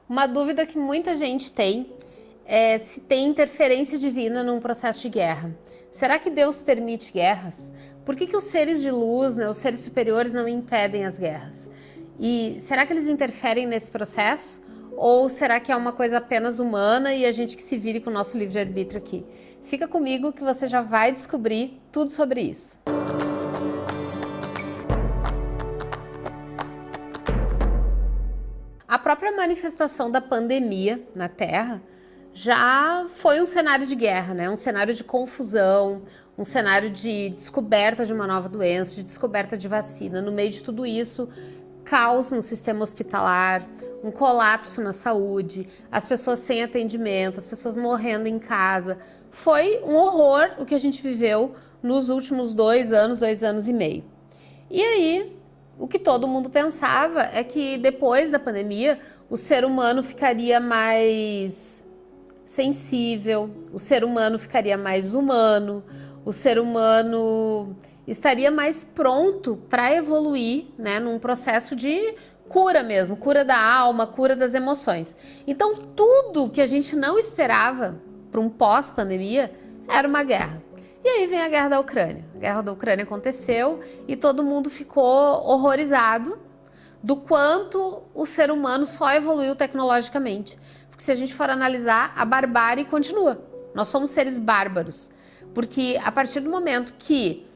Uma dúvida que muita gente tem é se tem interferência divina num processo de guerra. Será que Deus permite guerras? Por que os seres de luz, os seres superiores não impedem as guerras? E será que eles interferem nesse processo? Ou será que é uma coisa apenas humana e a gente que se vire com o nosso livre-arbítrio aqui? Fica comigo que você já vai descobrir tudo sobre isso. A própria manifestação da pandemia na Terra já foi um cenário de guerra, né? Um cenário de confusão, um cenário de descoberta de uma nova doença, de descoberta de vacina. No meio de tudo isso, caos no sistema hospitalar, um colapso na saúde, as pessoas sem atendimento, as pessoas morrendo em casa. Foi um horror o que a gente viveu nos últimos 2 anos e meio. E aí, o que todo mundo pensava é que depois da pandemia, o ser humano ficaria mais sensível, o ser humano ficaria mais humano, o ser humano estaria mais pronto para evoluir, né, num processo de cura mesmo, cura da alma, cura das emoções. Então, tudo que a gente não esperava para um pós-pandemia era uma guerra. E aí vem a guerra da Ucrânia. A guerra da Ucrânia aconteceu e todo mundo ficou horrorizado do quanto o ser humano só evoluiu tecnologicamente. Porque se a gente for analisar, a barbárie continua. Nós somos seres bárbaros. Porque a partir do momento que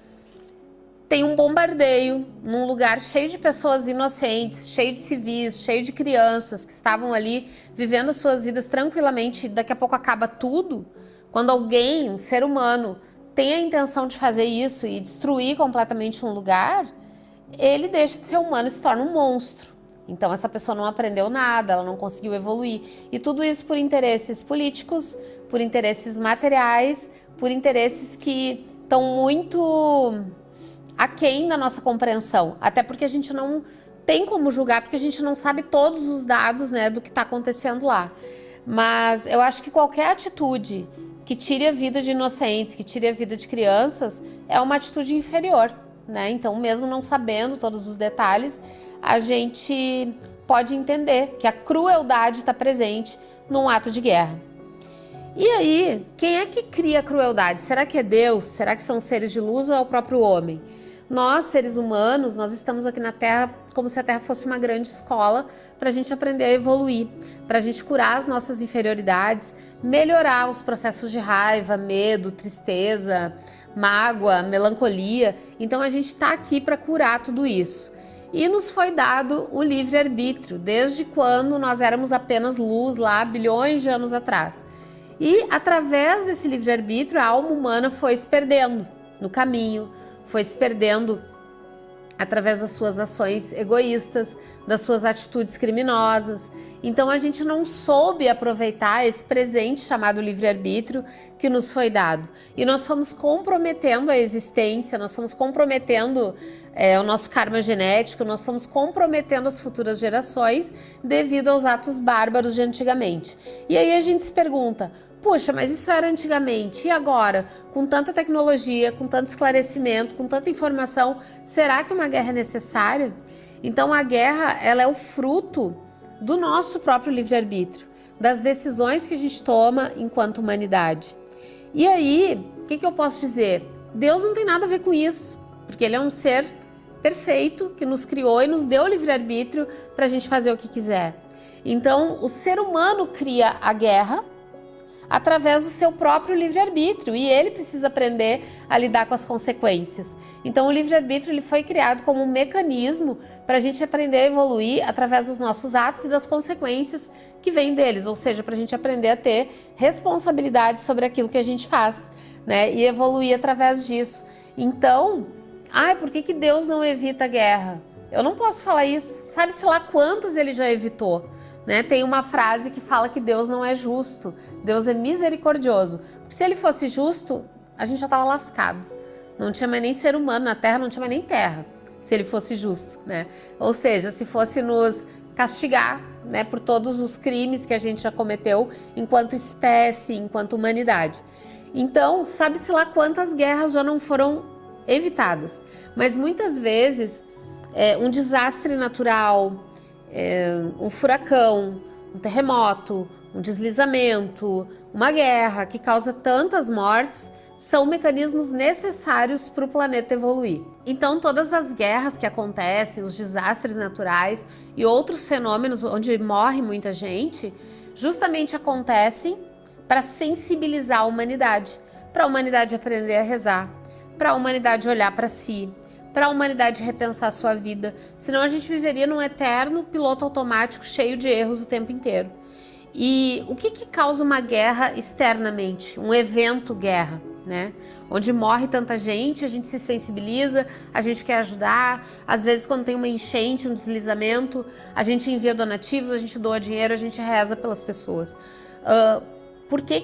tem um bombardeio num lugar cheio de pessoas inocentes, cheio de civis, cheio de crianças que estavam ali vivendo as suas vidas tranquilamente, daqui a pouco acaba tudo. Quando alguém, um ser humano, tem a intenção de fazer isso e destruir completamente um lugar, ele deixa de ser humano e se torna um monstro. Então essa pessoa não aprendeu nada, ela não conseguiu evoluir. E tudo isso por interesses políticos, por interesses materiais, por interesses que estão muito aquém da nossa compreensão. Até porque a gente não tem como julgar, porque a gente não sabe todos os dados, né, do que está acontecendo lá. Mas eu acho que qualquer atitude que tire a vida de inocentes, que tire a vida de crianças, é uma atitude inferior, né? Então, mesmo não sabendo todos os detalhes, a gente pode entender que a crueldade está presente num ato de guerra. E aí, quem é que cria a crueldade? Será que é Deus? Será que são seres de luz ou é o próprio homem? Nós, seres humanos, nós estamos aqui na Terra como se a Terra fosse uma grande escola para a gente aprender a evoluir, para a gente curar as nossas inferioridades, melhorar os processos de raiva, medo, tristeza, mágoa, melancolia. Então a gente está aqui para curar tudo isso. E nos foi dado o livre-arbítrio, desde quando nós éramos apenas luz lá, bilhões de anos atrás. E através desse livre-arbítrio, a alma humana foi se perdendo no caminho, foi se perdendo através das suas ações egoístas, das suas atitudes criminosas. Então a gente não soube aproveitar esse presente chamado livre-arbítrio que nos foi dado. E nós fomos comprometendo a existência, nós fomos comprometendo o nosso karma genético, nós fomos comprometendo as futuras gerações devido aos atos bárbaros de antigamente. E aí a gente se pergunta, puxa, mas isso era antigamente, e agora? Com tanta tecnologia, com tanto esclarecimento, com tanta informação, será que uma guerra é necessária? Então a guerra, ela é o fruto do nosso próprio livre-arbítrio, das decisões que a gente toma enquanto humanidade. E aí, o que eu posso dizer? Deus não tem nada a ver com isso, porque Ele é um ser perfeito que nos criou e nos deu o livre-arbítrio para a gente fazer o que quiser. Então, o ser humano cria a guerra através do seu próprio livre-arbítrio e ele precisa aprender a lidar com as consequências. Então o livre-arbítrio ele foi criado como um mecanismo para a gente aprender a evoluir através dos nossos atos e das consequências que vêm deles, ou seja, para a gente aprender a ter responsabilidade sobre aquilo que a gente faz, né? E evoluir através disso. Então, por que Deus não evita a guerra? Eu não posso falar isso, sabe-se lá quantas ele já evitou. Né? Tem uma frase que fala que Deus não é justo, Deus é misericordioso. Porque se ele fosse justo, a gente já estava lascado. Não tinha mais nem ser humano na Terra, não tinha mais nem terra, se ele fosse justo, né? Ou seja, se fosse nos castigar, né, por todos os crimes que a gente já cometeu enquanto espécie, enquanto humanidade. Então, sabe-se lá quantas guerras já não foram evitadas. Mas muitas vezes, um desastre natural, um furacão, um terremoto, um deslizamento, uma guerra que causa tantas mortes, são mecanismos necessários para o planeta evoluir. Então, todas as guerras que acontecem, os desastres naturais e outros fenômenos onde morre muita gente, justamente acontecem para sensibilizar a humanidade, para a humanidade aprender a rezar, para a humanidade olhar para si, para a humanidade repensar a sua vida. Senão a gente viveria num eterno piloto automático cheio de erros o tempo inteiro. E o que causa uma guerra externamente? Um evento guerra, né? Onde morre tanta gente, a gente se sensibiliza, a gente quer ajudar. Às vezes, quando tem uma enchente, um deslizamento, a gente envia donativos, a gente doa dinheiro, a gente reza pelas pessoas. Por que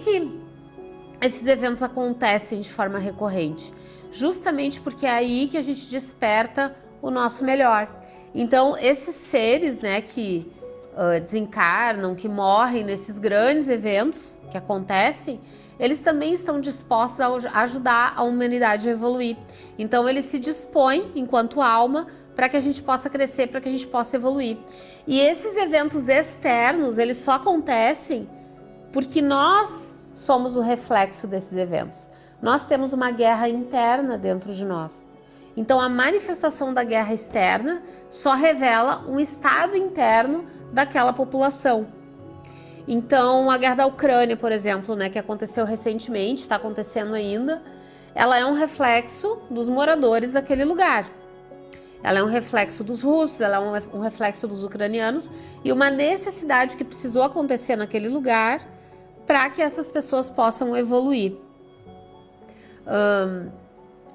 esses eventos acontecem de forma recorrente? Justamente porque é aí que a gente desperta o nosso melhor. Então, esses seres, né, que desencarnam, que morrem nesses grandes eventos que acontecem, eles também estão dispostos a ajudar a humanidade a evoluir. Então, eles se dispõem, enquanto alma, para que a gente possa crescer, para que a gente possa evoluir. E esses eventos externos, eles só acontecem porque nós somos o reflexo desses eventos. Nós temos uma guerra interna dentro de nós. Então, a manifestação da guerra externa só revela um estado interno daquela população. Então, a guerra da Ucrânia, por exemplo, né, que aconteceu recentemente, está acontecendo ainda, ela é um reflexo dos moradores daquele lugar. Ela é um reflexo dos russos, ela é um reflexo dos ucranianos e uma necessidade que precisou acontecer naquele lugar para que essas pessoas possam evoluir.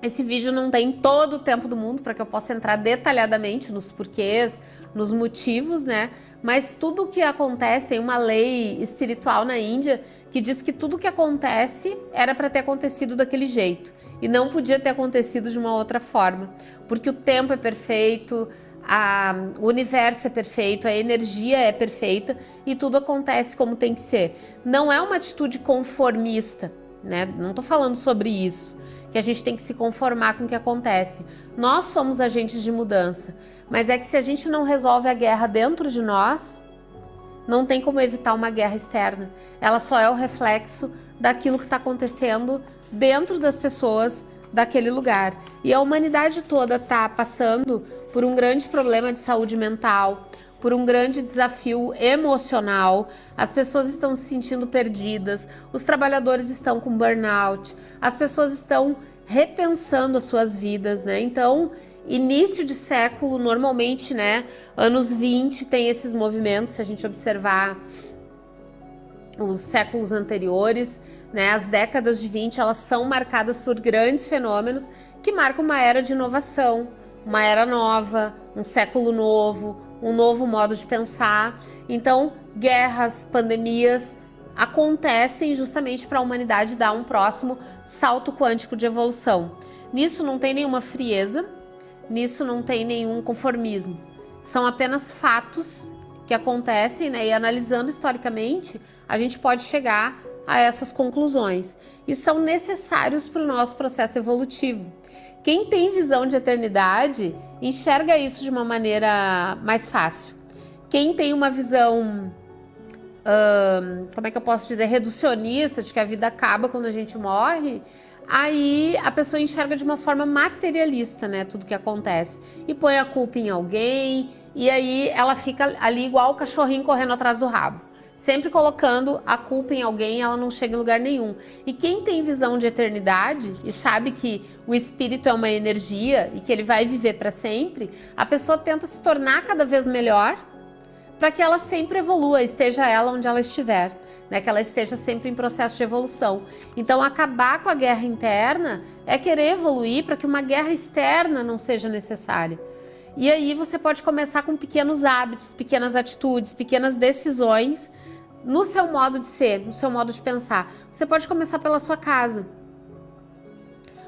Esse vídeo não tem todo o tempo do mundo para que eu possa entrar detalhadamente nos porquês, nos motivos, né? Mas tudo o que acontece, tem uma lei espiritual na Índia que diz que tudo o que acontece era para ter acontecido daquele jeito e não podia ter acontecido de uma outra forma, porque o tempo é perfeito, o universo é perfeito, a energia é perfeita e tudo acontece como tem que ser. Não é uma atitude conformista, né? Não estou falando sobre isso, que a gente tem que se conformar com o que acontece. Nós somos agentes de mudança, mas é que se a gente não resolve a guerra dentro de nós, não tem como evitar uma guerra externa. Ela só é o reflexo daquilo que está acontecendo dentro das pessoas daquele lugar. E a humanidade toda está passando por um grande problema de saúde mental, por um grande desafio emocional, as pessoas estão se sentindo perdidas, os trabalhadores estão com burnout, as pessoas estão repensando as suas vidas, né? Então, início de século, normalmente, né, anos 20 tem esses movimentos, se a gente observar os séculos anteriores, né, as décadas de 20, elas são marcadas por grandes fenômenos que marcam uma era de inovação, uma era nova, um século novo, um novo modo de pensar. Então, guerras, pandemias acontecem justamente para a humanidade dar um próximo salto quântico de evolução. Nisso não tem nenhuma frieza, nisso não tem nenhum conformismo. São apenas fatos que acontecem, né? E analisando historicamente, a gente pode chegar a essas conclusões. E são necessários para o nosso processo evolutivo. Quem tem visão de eternidade enxerga isso de uma maneira mais fácil. Quem tem uma visão, como é que eu posso dizer, reducionista, de que a vida acaba quando a gente morre, aí a pessoa enxerga de uma forma materialista, né, tudo que acontece. E põe a culpa em alguém, e aí ela fica ali igual o cachorrinho correndo atrás do rabo. Sempre colocando a culpa em alguém, ela não chega em lugar nenhum. E quem tem visão de eternidade e sabe que o espírito é uma energia e que ele vai viver para sempre, a pessoa tenta se tornar cada vez melhor para que ela sempre evolua, esteja ela onde ela estiver, né? Que ela esteja sempre em processo de evolução. Então, acabar com a guerra interna é querer evoluir para que uma guerra externa não seja necessária. E aí você pode começar com pequenos hábitos, pequenas atitudes, pequenas decisões no seu modo de ser, no seu modo de pensar. Você pode começar pela sua casa.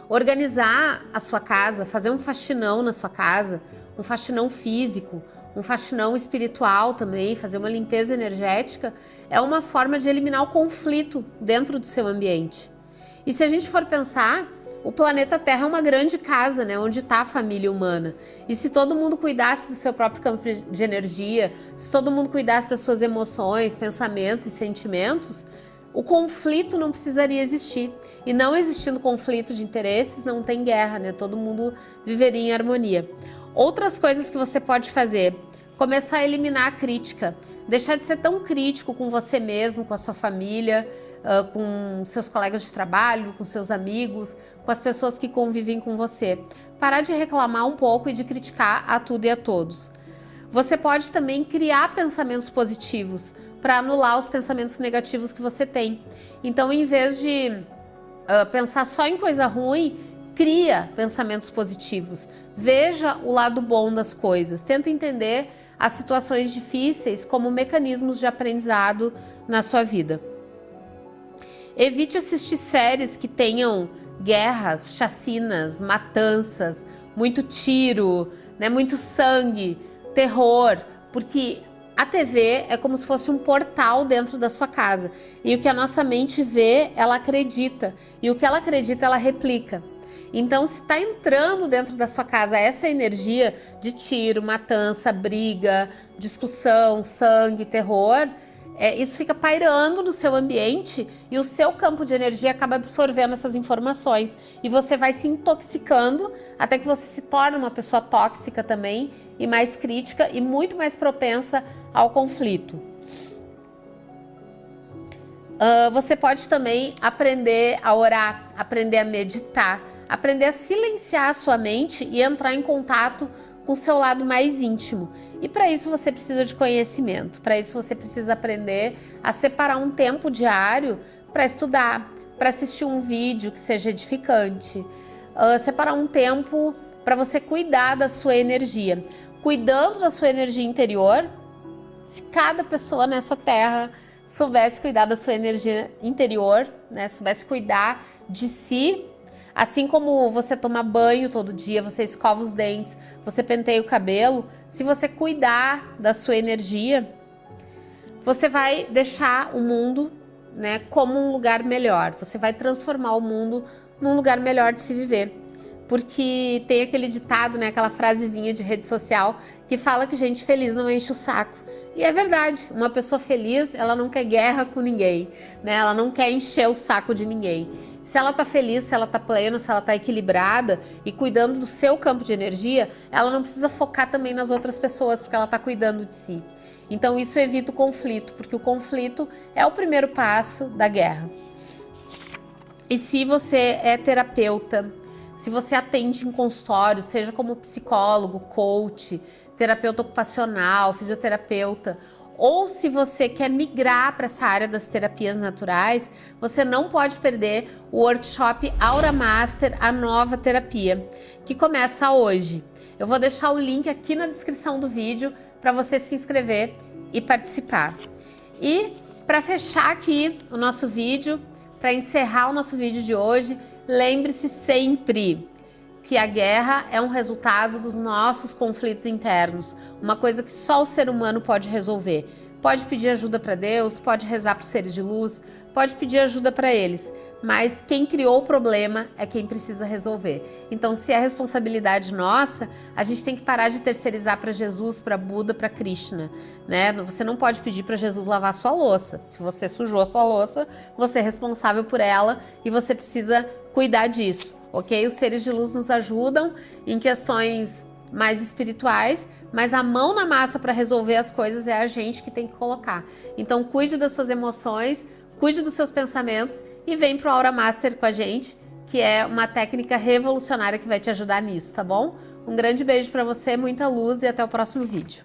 Organizar a sua casa, fazer um faxinão na sua casa, um faxinão físico, um faxinão espiritual também, fazer uma limpeza energética, é uma forma de eliminar o conflito dentro do seu ambiente. E se a gente for pensar, O planeta Terra é uma grande casa, né, onde está a família humana. E se todo mundo cuidasse do seu próprio campo de energia, se todo mundo cuidasse das suas emoções, pensamentos e sentimentos, o conflito não precisaria existir. E não existindo conflito de interesses, não tem guerra, né? Todo mundo viveria em harmonia. Outras coisas que você pode fazer: começar a eliminar a crítica. Deixar de ser tão crítico com você mesmo, com a sua família, com seus colegas de trabalho, com seus amigos, com as pessoas que convivem com você. Parar de reclamar um pouco e de criticar a tudo e a todos. Você pode também criar pensamentos positivos para anular os pensamentos negativos que você tem. Então, em vez de pensar só em coisa ruim, cria pensamentos positivos. Veja o lado bom das coisas. Tenta entender as situações difíceis como mecanismos de aprendizado na sua vida. Evite assistir séries que tenham guerras, chacinas, matanças, muito tiro, né, muito sangue, terror, porque a TV é como se fosse um portal dentro da sua casa. E o que a nossa mente vê, ela acredita. E o que ela acredita, ela replica. Então, se está entrando dentro da sua casa essa energia de tiro, matança, briga, discussão, sangue, terror, isso fica pairando no seu ambiente e o seu campo de energia acaba absorvendo essas informações. E você vai se intoxicando até que você se torne uma pessoa tóxica também e mais crítica e muito mais propensa ao conflito. Você pode também aprender a orar, aprender a meditar, aprender a silenciar a sua mente e entrar em contato com o seu lado mais íntimo. E para isso você precisa de conhecimento, para isso você precisa aprender a separar um tempo diário para estudar, para assistir um vídeo que seja edificante, separar um tempo para você cuidar da sua energia. Cuidando da sua energia interior, se cada pessoa nessa terra soubesse cuidar da sua energia interior, né, soubesse cuidar de si, assim como você toma banho todo dia, você escova os dentes, você penteia o cabelo, se você cuidar da sua energia, você vai deixar o mundo, né, como um lugar melhor. Você vai transformar o mundo num lugar melhor de se viver. Porque tem aquele ditado, né, aquela frasezinha de rede social que fala que gente feliz não enche o saco. E é verdade, uma pessoa feliz, ela não quer guerra com ninguém, né? Ela não quer encher o saco de ninguém. Se ela tá feliz, se ela tá plena, se ela tá equilibrada e cuidando do seu campo de energia, ela não precisa focar também nas outras pessoas, porque ela tá cuidando de si. Então isso evita o conflito, porque o conflito é o primeiro passo da guerra. E se você é terapeuta, se você atende em consultório, seja como psicólogo, coach, terapeuta ocupacional, fisioterapeuta, ou se você quer migrar para essa área das terapias naturais, você não pode perder o workshop Aura Master, a nova terapia, que começa hoje. Eu vou deixar o link aqui na descrição do vídeo para você se inscrever e participar. E para fechar aqui o nosso vídeo, para encerrar o nosso vídeo de hoje, lembre-se sempre que a guerra é um resultado dos nossos conflitos internos, uma coisa que só o ser humano pode resolver. Pode pedir ajuda para Deus, pode rezar para os seres de luz, pode pedir ajuda para eles, mas quem criou o problema é quem precisa resolver. Então, se é responsabilidade nossa, a gente tem que parar de terceirizar para Jesus, para Buda, para Krishna, né? Você não pode pedir para Jesus lavar sua louça. Se você sujou a sua louça, você é responsável por ela e você precisa cuidar disso. Ok? Os seres de luz nos ajudam em questões mais espirituais, mas a mão na massa para resolver as coisas é a gente que tem que colocar. Então, cuide das suas emoções, cuide dos seus pensamentos e vem pro Aura Master com a gente, que é uma técnica revolucionária que vai te ajudar nisso, tá bom? Um grande beijo para você, muita luz e até o próximo vídeo.